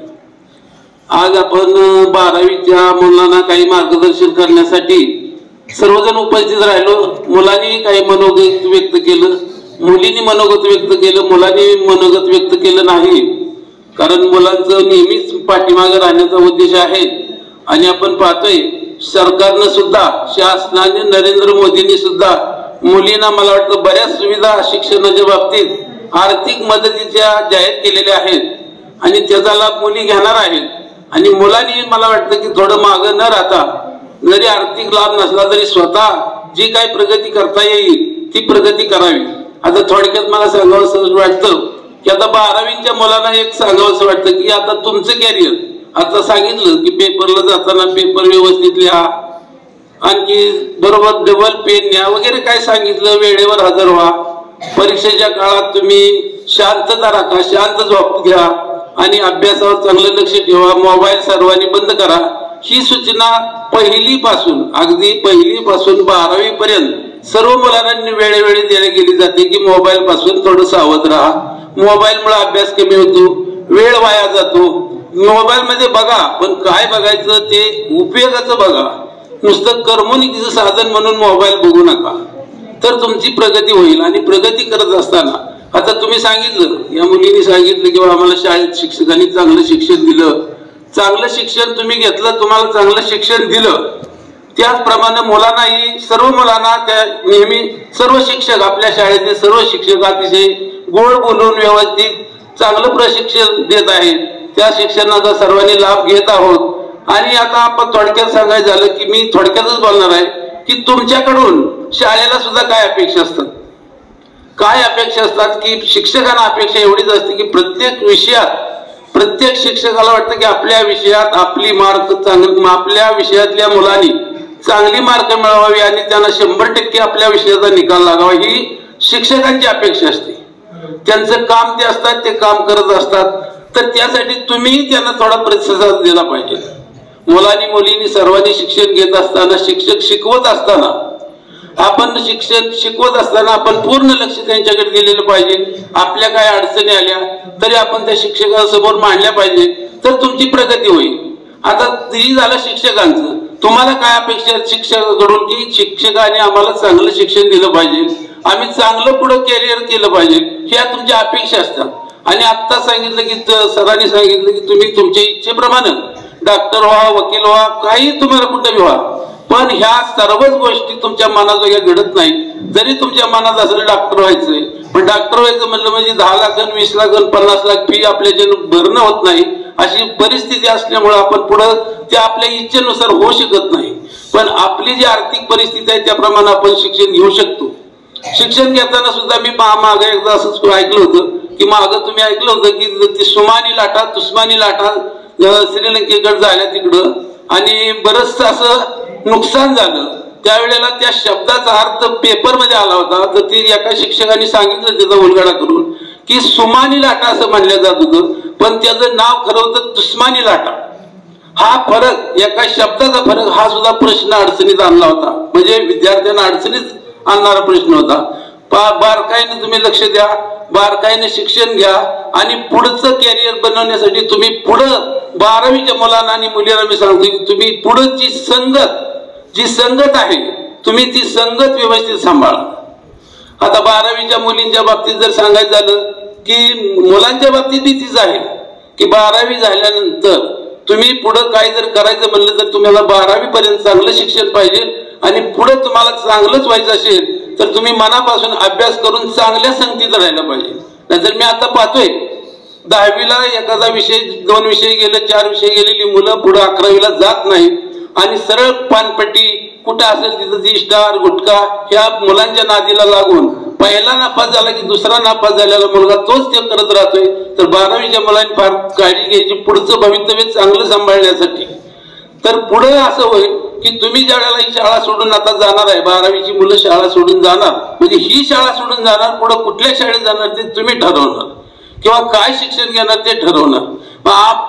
आज आपण 12वीच्या मुलांना काही मार्गदर्शन करण्यासाठी सर्वजण उपस्थित राहिलो. मुलांनी काही मनोगत व्यक्त केलं, मुलींनी मनोगत व्यक्त केलं, मुलांनी मनोगत व्यक्त केलं नाही. कारण मुलांचं नेहमीच पाठीमागे राहण्याचा उद्देश आहे. आणि आपण पाहतोय सरकारनं सुद्धा, शासनाने, नरेंद्र मोदींनी सुद्धा मुलींना मला वाटतं बऱ्याच सुविधा शिक्षणाच्या बाबतीत आर्थिक मदतीच्या जाहीर केलेल्या आहेत आणि त्याचा लाभ मुली घेणार आहेत. आणि मुलांनी मला वाटतं की थोडं मागं न राहता, जरी आर्थिक लाभ नसला तरी स्वतः जी काही प्रगती करता येईल ती प्रगती करावी. आता थोडक्यात मला सांगावं वाटतं की आता 12वीच्या मुलांना एक सांगावं असं वाटतं की आता तुमचं कॅरियर, आता सांगितलं की पेपरला जाताना पेपर व्यवस्थित लिहा, आणखी बरोबर डबल पेन न्या वगैरे काय सांगितलं, वेळेवर हजर व्हा, परीक्षेच्या काळात तुम्ही शांतता राखा, शांत झोप घ्या आणि अभ्यासावर चांगलं लक्ष ठेवा, मोबाईल सर्वांनी बंद करा. ही सूचना पहिलीपासून, अगदी पहिलीपासून 12वी पर्यंत सर्व मुलांना वेळोवेळी देण्यात गेली जाते की मोबाईल पासून थोडं सावध राहा. मोबाईलमुळे अभ्यास कमी होतो, वेळ वाया जातो. मोबाईल मध्ये बघा, पण काय बघायचं ते उपयोगाचं बघा. नुसतं करमणुकीचं साधन म्हणून मोबाईल बघू नका, तर तुमची प्रगती होईल. आणि प्रगती करत असताना आता तुम्ही सांगितलं, या मुलींनी सांगितलं की आम्हाला शाळेत शिक्षकांनी चांगलं शिक्षण दिलं. चांगलं शिक्षण तुम्ही घेतलं, तुम्हाला चांगलं शिक्षण दिलं, त्याचप्रमाणे मुलांनाही, सर्व मुलांना त्या नेहमी सर्व शिक्षक, आपल्या शाळेचे सर्व शिक्षक अतिशय गोड बोलून व्यवस्थित चांगलं प्रशिक्षण देत आहेत. त्या शिक्षणाचा सर्वांनी लाभ घेत आहोत. आणि आता आपण थोडक्यात सांगायचं झालं की मी थोडक्यातच बोलणार आहे की तुमच्याकडून शाळेला सुद्धा काय अपेक्षा असतात, काय अपेक्षा असतात की शिक्षकांना अपेक्षा एवढीच असते की प्रत्येक विषयात प्रत्येक शिक्षकाला वाटतं की आपल्या विषयात आपली मार्क चांगली, आपल्या विषयातल्या मुलांनी चांगली मार्क मिळवावी आणि त्यांना 100% आपल्या विषयाचा निकाल लागावा, ही शिक्षकांची अपेक्षा असते. त्यांचं काम ते असतात, ते काम करत असतात. तर त्यासाठी तुम्ही त्यांना थोडा प्रतिसाद दिला पाहिजे. मुलांनी मुलींनी सर्वांनी शिक्षण घेत असताना, शिक्षक शिकवत असताना, आपण शिक्षण शिकवत असताना आपण पूर्ण लक्ष त्यांच्याकडे दिलेलं पाहिजे. आपल्या काय अडचणी आल्या तरी आपण त्या शिक्षकांसमोर मांडल्या पाहिजे, तर तुमची प्रगती होईल. आता ही झालं शिक्षकांचं. तुम्हाला काय अपेक्षा शिक्षकाकडून की शिक्षकाने आम्हाला चांगलं शिक्षण दिलं पाहिजे, आम्ही चांगलं पुढे कॅरियर केलं पाहिजे, ह्या तुमच्या अपेक्षा असतात. आणि आता सांगितलं की सरांनी सांगितलं की तुम्ही तुमच्या इच्छेप्रमाणे डॉक्टर व्हा, वकील व्हा, काही तुम्हाला कुठे व्हा, पण ह्या सर्वच गोष्टी तुमच्या मनात वगैरे घडत नाही. जरी तुमच्या मनात असं डॉक्टर व्हायचंय, पण डॉक्टर व्हायचं म्हणलं म्हणजे 10 लाख, 20 लाख, 50 लाख फी आपल्याच्यानं भरणं होत नाही. अशी परिस्थिती असल्यामुळे आपण पुढे त्या आपल्या इच्छेनुसार होऊ शकत नाही. पण आपली जी आर्थिक परिस्थिती आहे त्याप्रमाणे आपण शिक्षण घेऊ शकतो. शिक्षण घेताना सुद्धा मी मागे एकदा असंच ऐकलं होतं की मागं तुम्ही ऐकलं होतं की सुमानी लाटा तुस्मानी लाटा श्रीलंकेकडे झाल्या तिकडं आणि बरंचसं असं नुकसान झालं. त्यावेळेला त्या शब्दाचा अर्थ पेपरमध्ये आला होता. तर ते एका शिक्षकांनी सांगितलं त्याचा उलगडा करून की सुमानी लाटा असं म्हणलं जात होतं, पण त्याचं नाव खरं होतं तुस्मानी लाटा. हा फरक, एका शब्दाचा फरक, हा सुद्धा प्रश्न अडचणीत आणला होता. म्हणजे विद्यार्थ्यांना अडचणीत आणणारा प्रश्न होता. बारकाईने तुम्ही लक्ष द्या, बारकाईने शिक्षण घ्या आणि पुढचं कॅरियर बनवण्यासाठी तुम्ही पुढं 12वीच्या मुलांना आणि मुलींना मी सांगतो की तुम्ही पुढची जी संगत आहे तुम्ही ती संगत व्यवस्थित सांभाळा. आता 12वीच्या मुलींच्या बाबतीत जर सांगायचं झालं की मुलांच्या बाबतीत तीच आहे की 12वी झाल्यानंतर तुम्ही पुढं काय जर करायचं म्हणलं तर तुम्हाला 12वी पर्यंत चांगलं शिक्षण पाहिजे आणि पुढे तुम्हाला चांगलंच व्हायचं असेल तर तुम्ही मनापासून अभ्यास करून चांगल्या संगतीत राहायला पाहिजे. नाहीतर मी आता पाहतोय 10वीला एखादा विषय 2 विषय गेले 4 विषय गेलेली मुलं पुढे 11वीला जात नाही आणि सरळ पानपट्टी कुठं असेल तिथं ती स्टार गुटखा ह्या मुलांच्या नादीला लागून पहिला नापास झाला की दुसरा नापास झालेला मुलगा तोच ते करत राहतोय. तर 12वीच्या मुलांनी फार काळजी घ्यायची पुढचं भवितव्य चांगलं सांभाळण्यासाठी. तर पुढे असं होईल की तुम्ही ज्या वेळेला ही शाळा सोडून आता जाणार आहे, 12वीची मुलं शाळा सोडून जाणार म्हणजे ही शाळा सोडून जाणार, पुढे कुठल्या शाळेत जाणार ते तुम्ही ठरवणार किंवा काय शिक्षण घेणार ते ठरवणार.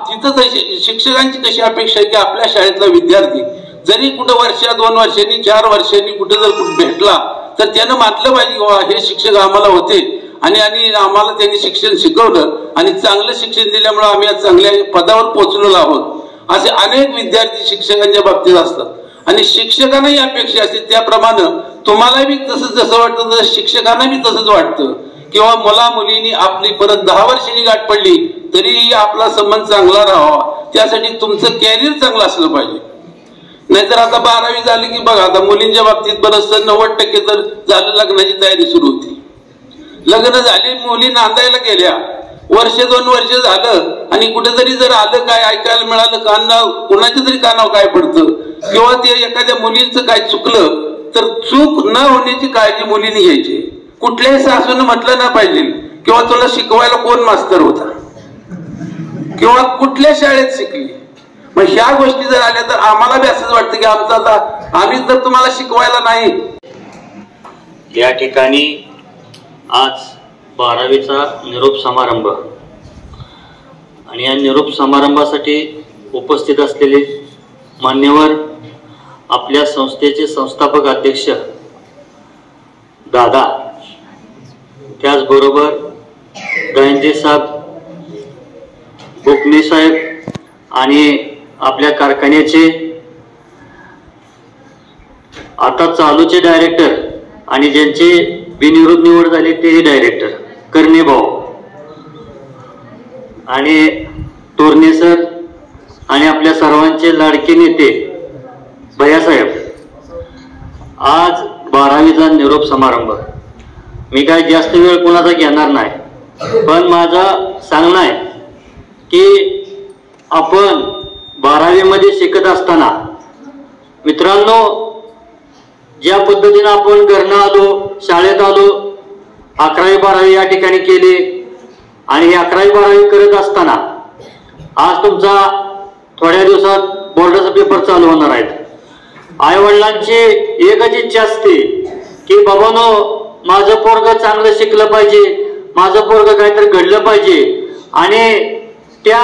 तिथं शिक्षकांची कशी अपेक्षा आहे की आपल्या शाळेतला विद्यार्थी जरी कुठं 2 वर्षांनी 4 वर्षांनी कुठं जर भेटला तर त्यानं म्हटलं पाहिजे हे शिक्षक आम्हाला होते आणि आम्हाला त्यांनी शिक्षण शिकवलं आणि चांगलं शिक्षण दिल्यामुळे आम्ही आज चांगल्या पदावर पोहोचलेलो आहोत. असे अनेक विद्यार्थी शिक्षकांच्या बाबतीत असतात आणि शिक्षकांनाही अपेक्षा असते त्याप्रमाणे तुम्हाला बी तसंच जसं वाटतं तसं शिक्षकांना बी तसंच वाटतं किंवा मुला मुलींनी आपली परत 10 वर्षांनी गाठ पडली तरीही आपला संबंध चांगला राहावा. त्यासाठी तुमचं कॅरियर चांगलं असलं पाहिजे. नाहीतर आता 12वी झाली की बघा आता मुलींच्या बाबतीत बरंचसं 90% तर झालं लग्नाची तयारी सुरू होती. लग्न झाले मुली नांदायला गेल्या 1-2 वर्ष झालं आणि कुठेतरी जर आलं काय ऐकायला मिळालं कुणाच्या तरी कानावर काय पडतं किंवा ते एखाद्या मुलीचं काय चुकलं तर चूक न होण्याची काळजी मुलीने घ्यायची. कुठल्याही सासून म्हटलं ना पाहिजे किंवा तुला शिकवायला कोण मास्तर होता किंवा कुठल्या शाळेत शिकली. मग ह्या गोष्टी जर आल्या तर आम्हाला बी असंच वाटतं की आमचं आता आम्ही तर तुम्हाला शिकवायला नाही. या ठिकाणी आज 12वीचा निरोप समारंभ आणि या निरोप समारंभासाठी उपस्थित असलेले मान्यवर आपल्या संस्थेचे संस्थापक अध्यक्ष दादा, त्याचबरोबर दयंजे साहेब, बुकणे साहेब आणि आपल्या कारखान्याचे आता चालूचे डायरेक्टर आणि ज्यांचे बिनविरोध निवड झाली तेही डायरेक्टर करणे भाऊ आणि तोरणे सर आणि आपल्या सर्वांचे लाडके नेते भैयासाहेब. आज 12वीचा निरोप समारंभ. मी काय जास्त वेळ कोणाचा घेणार नाही, पण माझं सांगणं आहे की आपण 12वी मध्ये शिकत असताना मित्रांनो ज्या पद्धतीने आपण घरनं आलो, शाळेत आलो, 11वी 12वी या ठिकाणी केली आणि 11वी 12वी करत असताना आज तुमचा थोड्या दिवसात बोर्डाचा पेपर चालू होणार आहेत. आई वडिलांची एकच इच्छा असते की बाबांनो माझं पोरग चांगलं शिकलं पाहिजे, माझं पोरग काहीतरी घडलं पाहिजे आणि त्या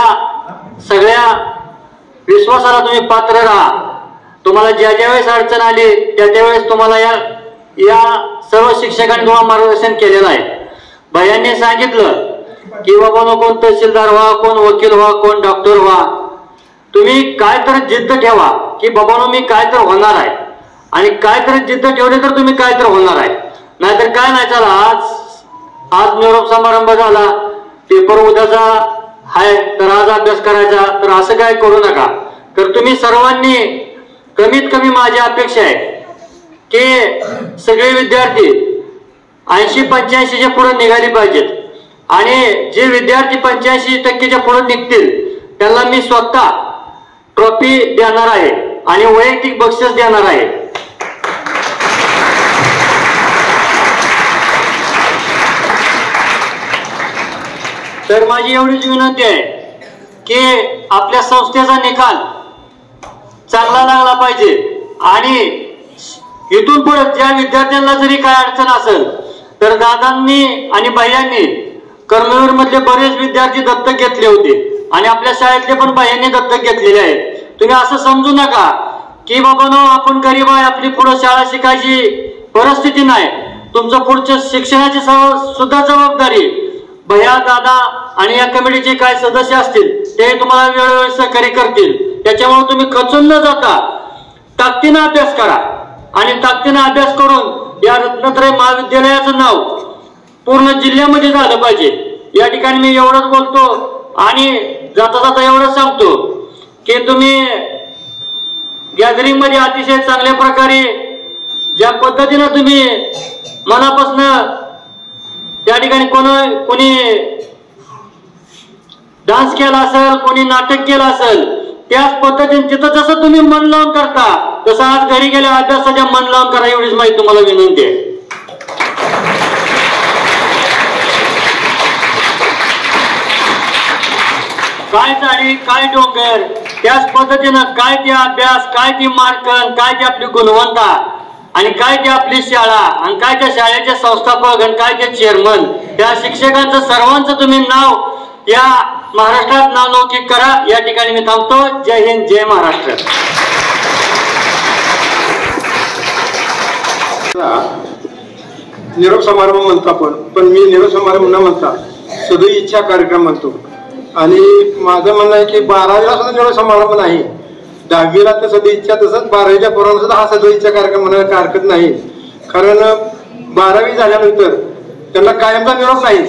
सगळ्या विश्वासाला तुम्ही पात्र राहा. तुम्हाला ज्या ज्या वेळेस अडचण आली त्या त्यावेळेस तुम्हाला या सर्व शिक्षकांनी तुम्हाला मार्गदर्शन केलेलं आहे. भैयांनी सांगितलं की बाबांनो कोण तहसीलदार व्हा, कोण वकील व्हा, कोण डॉक्टर व्हा, तुम्ही काय तर जिद्द ठेवा की बाबांनो मी काय तर होणार आहे आणि काय तर जिद्द ठेवली तर तुम्ही काय तर होणार आहे. नाहीतर काय नाही. चला आज निरोप समारंभ झाला, पेपर उद्याचा आहे तर आज अभ्यास करायचा, तर असं काय करू नका. तर तुम्ही सर्वांनी कमीत कमी माझी अपेक्षा आहे की सगळे विद्यार्थी 80-85च्या पुढे निघाले पाहिजेत आणि जे विद्यार्थी 85% पुढे निघतील त्यांना मी स्वतः ट्रॉफी देणार आहे. आणि वैयक्तिक बक्षीस देणार आहे. तर माझी एवढीच विनंती आहे की आपल्या संस्थेचा निकाल चांगला लागला पाहिजे आणि इथून पुढे ज्या विद्यार्थ्यांना जरी काय अडचण असेल तर दादांनी आणि भैयांनी कर्मवीर मधले बरेच विद्यार्थी दत्तक घेतले होते आणि आपल्या शाळेतले पण भैयांनी दत्तक घेतलेले आहेत. तुम्ही असं समजू नका की बाबांनो आपण गरीब आहे, आपली पुढे शाळा शिकायची परिस्थिती नाही. तुमचं पुढच्या शिक्षणाची सुद्धा जबाबदारी भैया दादा आणि या कमिटीचे काय सदस्य असतील ते तुम्हाला वेळोवेळी सहकार्य करतील. त्याच्यामुळे तुम्ही खचून न जाता ताकदीनं अभ्यास करा आणि ताकदीनं अभ्यास करून या रत्नत्रय महाविद्यालयाचं नाव पूर्ण जिल्ह्यामध्ये झालं पाहिजे. या ठिकाणी मी एवढंच बोलतो आणि जाता जाता एवढंच सांगतो की तुम्ही गॅदरिंग मध्ये अतिशय चांगल्या प्रकारे ज्या पद्धतीनं तुम्ही मनापासून त्या ठिकाणी कोणी डान्स केला असेल, कोणी नाटक केलं असेल, त्याच पद्धतीने तिथं जसं तुम्ही मन लावून करता तसं आज घरी गेल्या अभ्यासाच्या मन लावून करा एवढीच माहिती तुम्हाला विनंती आहे. काय झाडी काय डोंगर त्याच पद्धतीनं काय ते अभ्यास, काय ती मार्कन, काय ती आपली गुणवत्ता आणि काय ती आपली शाळा आणि काय त्या शाळेचे संस्थापक आणि काय ते चेअरमन त्या शिक्षकांचं सर्वांचं तुम्ही नाव या महाराष्ट्रात नावलौकिक करा. या ठिकाणी मी थांबतो. जय हिंद, जय महाराष्ट्र. निरोप समारंभ म्हणतो आपण, पण मी निरोप समारंभ न म्हणता सदई इच्छा कार्यक्रम म्हणतो. आणि माझं म्हणणं आहे की 12वीला सुद्धा निरोप समारंभ नाही, 10वीला तर सदई इच्छा, तसंच 12वीच्या पोरांना सुद्धा हा सदई इच्छा कार्यक्रम म्हणायला हरकत नाही. कारण 12वी झाल्यानंतर त्यांना कायमचा निरोप नाही.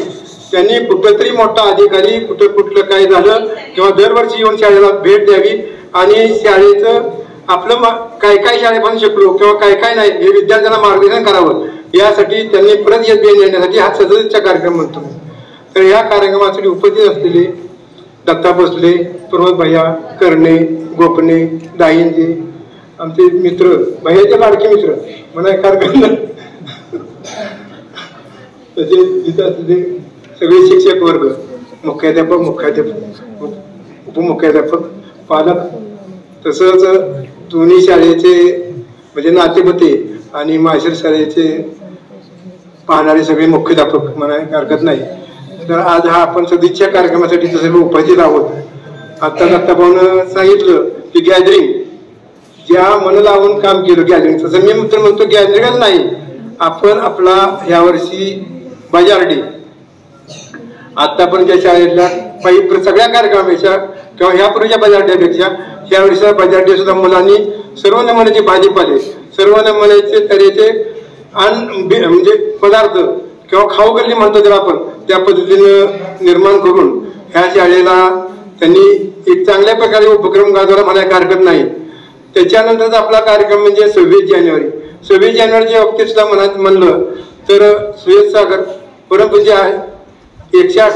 त्यांनी कुठेतरी मोठा अधिकारी कुठलं काय झालं किंवा दरवर्षी येऊन शाळेला भेट द्यावी आणि शाळेचं आपलं काय काय शाळेपासून शिकलो किंवा काय काय नाही हे विद्यार्थ्यांना मार्गदर्शन करावं यासाठी त्यांनी परत SBI नेण्यासाठी हा सदस्यचा कार्यक्रम म्हणतो. तर या कार्यक्रमासाठी उपस्थित असलेले दत्ता भोसले, प्रमोद भैया, करणे, गोपने, दाईंजे, आमचे मित्र, भैयाचे लाडके मित्र म्हणा कार्यक्रम तसे तिथं असलेले सगळे शिक्षक वर्ग, मुख्याध्यापक, उपमुख्याध्यापक, पालक, तसंच दोन्ही शाळेचे म्हणजे नातेपती आणि माहेर शाळेचे पाहणारे सगळे मुख्याध्यापक म्हणायला हरकत नाही. तर आज हा आपण सदिच्छा कार्यक्रमासाठी तसे उपस्थित आहोत. आता भाऊन सांगितलं की गॅदरिंग ज्या मन लावून काम केलं गॅदरिंग, तसं मी मित्र म्हणतो गॅदरिंगच नाही, आपण आपला यावर्षी बाजारडे आतापर्यंत शाळेतल्या सगळ्या कार्यक्रमापेक्षा किंवा ह्यापूर्वीच्या बाजारड्यापेक्षा यावर्षीचा बाजारडे सुद्धा मुलांनी सर्व नमुन्याचे भाजीपाले, सर्व नमुन्याचे तऱ्हेचे म्हणजे पदार्थ किंवा खाऊ गल्ली म्हणतो त्याला आपण त्या पद्धतीनं निर्माण करून ह्या शाळेला त्यांनी एक चांगल्या प्रकारे उपक्रम गाजवला म्हणायला हरकत नाही. त्याच्यानंतरचा आपला कार्यक्रम म्हणजे 26 जानेवारी. 26 जानेवारीच्या बाबतीत सुद्धा म्हणलं तर सुयसागर परमपूज्य आहे 108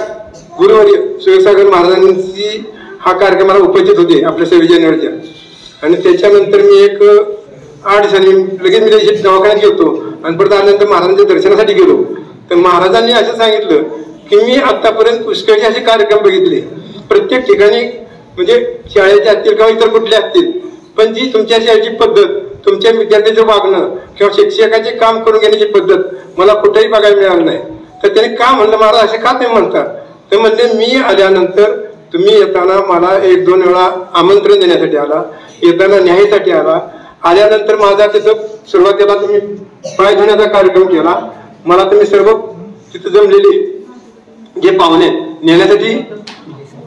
गुरुवारी सुयसागर महाराजांची हा कार्यक्रमाला उपस्थित होते आपल्या 26 जानेवारीच्या. आणि त्याच्यानंतर मी एक 8 दिवसांनी लगेच मी दवाखान्यात गेलो आणि परत आल्यानंतर महाराजांच्या दर्शनासाठी गेलो. तर महाराजांनी असं सांगितलं की मी आतापर्यंत पुष्कळचे असे कार्यक्रम बघितले प्रत्येक ठिकाणी, म्हणजे शाळेचे असतील किंवा इतर कुठले असतील, पण जी तुमच्या शाळेची पद्धत, तुमच्या विद्यार्थ्यांचं वागणं किंवा शिक्षकाचे काम करून घेण्याची पद्धत मला कुठेही बघायला मिळालं नाही. तर त्याने का म्हणलं महाराज असे का ते म्हणतात, ते म्हणले मी आल्यानंतर तुम्ही येताना मला 1-2 वेळा आमंत्रण देण्यासाठी आला, येताना न्यायासाठी आला, आल्यानंतर माझा तिथं सुरुवातीला तुम्ही पाय धुण्याचा कार्यक्रम केला, मला तुम्ही सर्व तिथं जमलेले जे पाहुणे नेण्यासाठी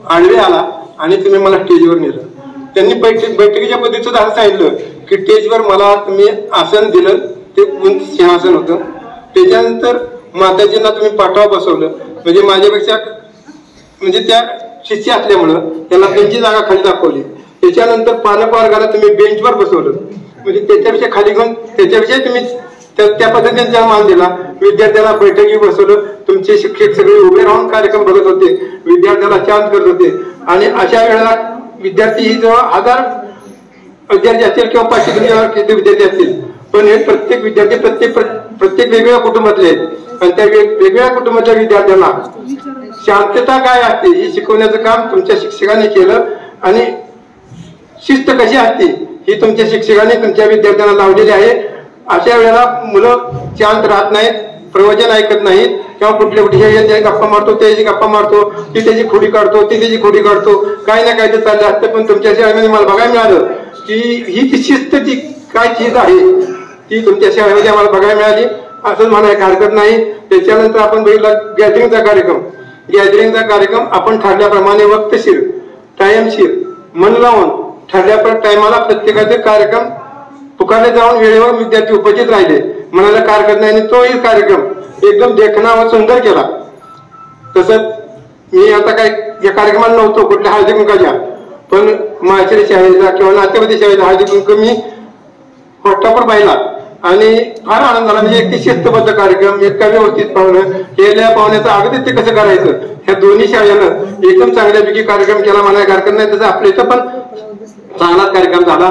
आडवे आला आणि तुम्ही मला स्टेजवर नेलं. त्यांनी बैठकीच्या पद्धतीत सुद्धा असं सांगितलं की स्टेजवर मला तुम्ही आसन दिलं, ते उंच सिंहासन होतं. त्याच्यानंतर माताजींना तुम्ही पाठवा बसवलं, म्हणजे माझ्यापेक्षा म्हणजे त्या शिष्य असल्यामुळं त्यांना त्यांची जागा खाली दाखवली. त्याच्यानंतर पालक वर्गाला तुम्ही बेंचवर बसवलं, म्हणजे त्याच्यापेक्षा खाली घेऊन त्याच्यापेक्षा तुम्ही त्या पद्धतीने ज्या मान दिला. विद्यार्थ्याला बैठकी बसवलं, तुमचे शिक्षक सगळे उभे राहून कार्यक्रम बघत होते, विद्यार्थ्याला शांत करत होते. आणि अशा वेळेला विद्यार्थी ही जवळ 1000 विद्यार्थी असतील किंवा 500 विद्यार्थी असतील, पण हे प्रत्येक विद्यार्थी प्रत्येक वेगवेगळ्या कुटुंबातले आहेत आणि त्या वेगवेगळ्या कुटुंबाच्या विद्यार्थ्यांना शांतता काय असते हे शिकवण्याचं काम तुमच्या शिक्षकांनी केलं आणि शिस्त कशी असते ही तुमच्या शिक्षकांनी तुमच्या विद्यार्थ्यांना लावलेली आहे. अशा वेळेला मुलं शांत राहत नाहीत, प्रवचन ऐकत नाहीत किंवा कुठल्या गप्पा मारतो, त्याची गप्पा मारतो, ती त्याची खोडी काढतो, ती त्याची खोडी काढतो, काही ना काही तर चाललं असतं. पण तुमच्या शाळेमध्ये मला बघायला मिळालं की ही जी शिस्त जी काय चीज आहे ती तुमच्या शाळेमध्ये आम्हाला बघायला मिळाली, असंच म्हणायला हरकत नाही. त्याच्यानंतर आपण बघितला गॅदरिंगचा कार्यक्रम आपण ठरल्याप्रमाणे वक्तशीर, टाइमशीर, मन लावून ठरल्या टायमाला प्रत्येकाचे कार्यक्रम पुकारले जाऊन वेळेवर विद्यार्थी उपस्थित राहिले, मनाला काय हरकत नाही. आणि तोही कार्यक्रम एकदम देखणा व सुंदर केला. तसंच मी आता काय या कार्यक्रमाला नव्हतो कुठल्या हळदी कुंकाच्या, पण माहेश्वरी शाळेचा किंवा नातेवाईक शाळेचा हळदी कुंक मी व्हॉट्सअपवर पाहिला आणि फार आनंद झाला. म्हणजे एक शिस्तबद्ध कार्यक्रम, इतका व्यवस्थित पाहुणं केल्या पाहुण्याचं अगदी ते कसं करायचं ह्या दोन्ही शाळेनं एकदम चांगल्यापैकी कार्यक्रम केला, म्हणायला हरकत नाही. तसं आपल्या इथं पण चांगलाच कार्यक्रम झाला.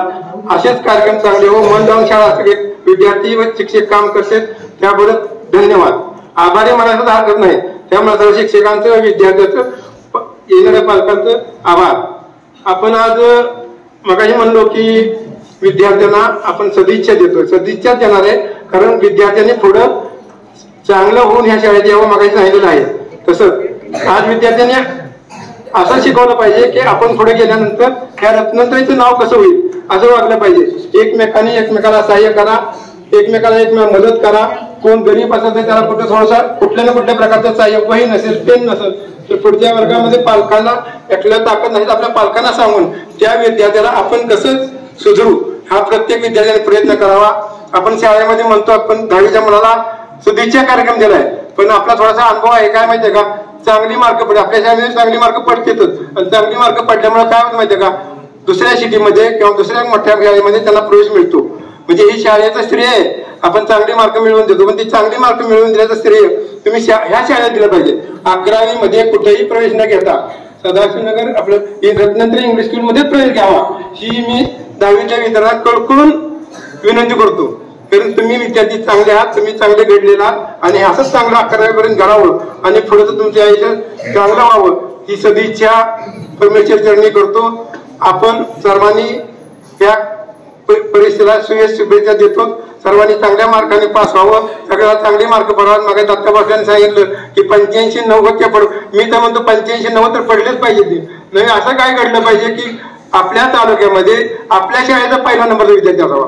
असेच कार्यक्रम चांगले हो, मन लावून शाळा सगळे विद्यार्थी व शिक्षक काम करतात, त्याबद्दल धन्यवाद. आभारी म्हणायचं हरकत नाही. त्यामुळे सर्व शिक्षकांचं, विद्यार्थ्यांचं, येणाऱ्या पालकांचं आभार. आपण आज मगाशी म्हणलो की विद्यार्थ्यांना आपण सदिच्छा देतो, सदिच्छा देणार आहे कारण विद्यार्थ्यांनी पुढं चांगलं होऊन ह्या शाळेत यावं मगाशी सांगितलेलं आहे. तसंच आज विद्यार्थ्यांनी असं शिकवलं पाहिजे की आपण पुढे गेल्यानंतर ह्या रत्नात्रयचं नाव कसं होईल असं वागलं पाहिजे. एकमेकांनी एकमेकाला सहाय्य करा, एकमेकाला मदत करा. कोण गरीब असेल तर त्याला कुठे थोडासा कुठल्या ना कुठल्या प्रकारचं सहाय्य, वही नसेल, पेन नसेल तर पुढच्या वर्गामध्ये पालकांना एकल्या ताकद नाही आपल्या पालकांना सांगून त्या विद्यार्थ्याला आपण कसं सुधरू हा प्रत्येक विद्यार्थ्याने प्रयत्न करावा. आपण शाळेमध्ये म्हणतो आपण 10वीच्या मुलाला सदिच्छा कार्यक्रम दिलाय, पण आपला थोडासा अनुभव आहे काय माहितीये का, चांगली मार्क पडले आपल्या शाळेमध्ये चांगली मार्क पडतेच आणि चांगली मार्क पडल्यामुळे काय होतं माहितीये का, दुसऱ्या सिटीमध्ये किंवा दुसऱ्या मोठ्या शाळेमध्ये त्यांना प्रवेश मिळतो. म्हणजे ही शाळेचं श्रेय आहे. आपण चांगली मार्क मिळवून देतो, पण ती चांगली मार्क मिळवून दिल्याचं श्रेय तुम्ही ह्या शाळेत दिलं पाहिजे. 11वी मध्ये कुठेही प्रवेश न घेता सदाशिवनगर आपलं रत्नात्रय इंग्लिश स्कूल मध्ये प्रवेश घ्यावा ही मी 10वीच्या विद्यार्थ्यांना कळकळून विनंती करतो. कारण तुम्ही विद्यार्थी चांगले आहात, तुम्ही चांगले घडलेला आहात आणि असंच चांगलं 11वी घडावं आणि पुढे तुमच्या आयुष्यात चांगलं व्हावं ही सदिच्छा परमेश्वर चरणी करतो. आपण सर्वांनी या परीक्षेला शुभेच्छा देतो. सर्वांनी चांगल्या मार्काने पास व्हावं, सगळ्याला चांगले मार्क पडावं. मग दत्ता बापरांनी सांगितलं की 85-90 पड, मी तर म्हणतो 85-90 तर पडलेच पाहिजे. ते नाही असं काय घडलं पाहिजे की आपल्या तालुक्यामध्ये आपल्या शाळेचा पहिला नंबरचा विद्यार्थी असावा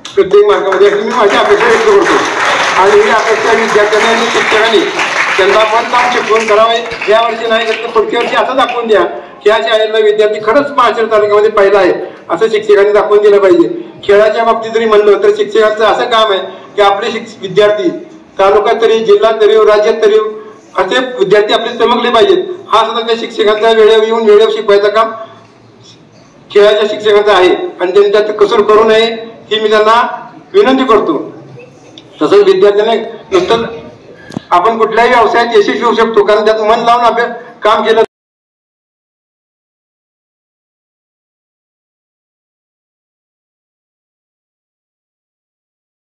प्रत्येक मार्कामध्ये, मी माझी अपेक्षा व्यक्त करतो. आणि ही अपेक्षा विद्यार्थ्यांनी आणि शिक्षकांनी त्यांना पण काम शिकवून करावे. या वर्षी नाही तर पुढच्या वर्षी असं दाखवून द्या की या शाळेतला विद्यार्थी खरंच माहेश्वर तालुक्यामध्ये पहिला आहे असं शिक्षकांनी दाखवून दिलं पाहिजे. खेळाच्या बाबतीत जरी म्हणलं तर शिक्षकांचं असं काम आहे की आपले विद्यार्थी तालुका तरी, जिल्हा तरी, राज्यात तरी असे विद्यार्थी आपले चमकले पाहिजेत. हा सुद्धा त्या शिक्षकांचा वेळेवर येऊन वेळेवर शिकवायचं काम खेळाच्या शिक्षकांचं आहे आणि त्यांनी त्यात कसूर करू नये ही मी त्यांना विनंती करतो. तसंच विद्यार्थ्यांनी नुसतं आपण कुठल्याही व्यवसायात यशस्वी होऊ शकतो कारण त्यात मन लावून आपण काम केलं